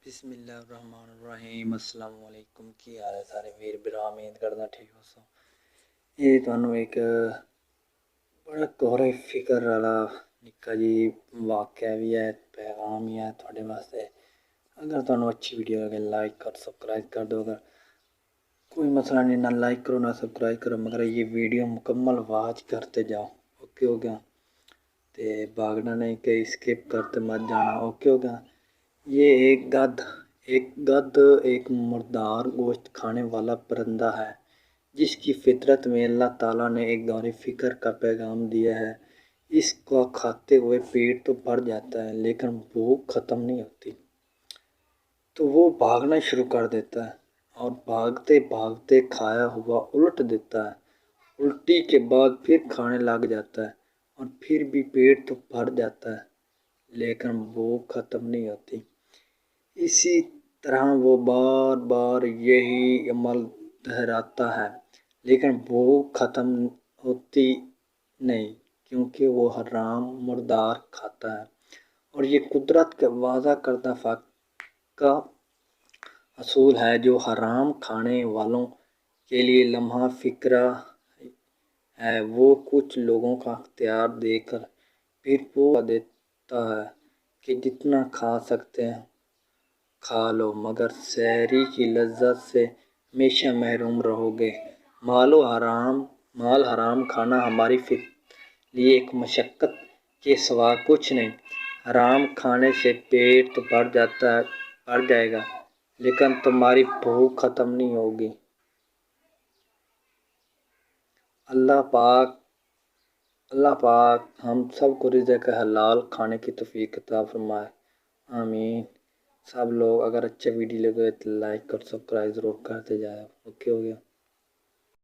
بسم اللہ الرحمن الرحیم السلام علیکم کی حال ہے سارے ویر برا امید کرنا ٹھیک ہو سو یہ تمہیں ایک بڑا گہرے فکر والا نکا جی واقعہ بھی ہے پیغام ہی ہے تھوڑے واسطے اگر تمہیں اچھی ویڈیو لگے لائک کر سبسکرائب کر دو اگر کوئی مسئلہ نہیں نہ لائک کرو نہ سبسکرائب کرو مگر یہ ویڈیو مکمل واچ کرتے جاؤ اوکے ہو گیا تے بھاگنا نہیں کہ اسکپ کرتے مت جانا اوکے ہو گیا یہ ایک گدھ ایک مردار گوشت کھانے والا پرندہ ہے جس کی فطرت میں اللہ تعالیٰ نے ایک گہری فکر کا پیغام دیا ہے۔ اس کو کھاتے ہوئے پیٹ تو بھر جاتا ہے لیکن بھوک ختم نہیں ہوتی، تو وہ بھاگنا شروع کر دیتا ہے اور بھاگتے بھاگتے کھایا ہوا الٹ دیتا ہے، الٹی کے بعد پھر کھانے لگ جاتا ہے اور پھر بھی پیٹ تو بھر جاتا ہے لیکن بھوک ختم نہیں ہوتی۔ اسی طرح وہ بار بار یہی عمل دہراتا ہے لیکن بھوک ختم ہوتی نہیں کیونکہ وہ حرام مردار کھاتا ہے، اور یہ قدرت کا وعدہ کردہ کا اصول ہے جو حرام کھانے والوں کے لیے لمحہ فکرہ ہے۔ وہ کچھ لوگوں کا اختیار دے کر پھر پورا دیتا ہے کہ جتنا کھا سکتے ہیں کھا لو مگر سحری کی لذت سے ہمیشہ محروم رہو گے۔ مال حرام کھانا ہماری لیے ایک مشقت کے سوا کچھ نہیں۔ حرام کھانے سے پیٹ تو بھر جائے گا لیکن تمہاری بھوک ختم نہیں ہوگی۔ اللہ پاک ہم سب کو رزق حلال کھانے کی توفیق عطا فرمائے، آمین۔ سب لوگ اگر اچھا ویڈیو لگے تو لائک اور سبسکرائب ضرور کرتے جائیں، اوکے ہو گیا۔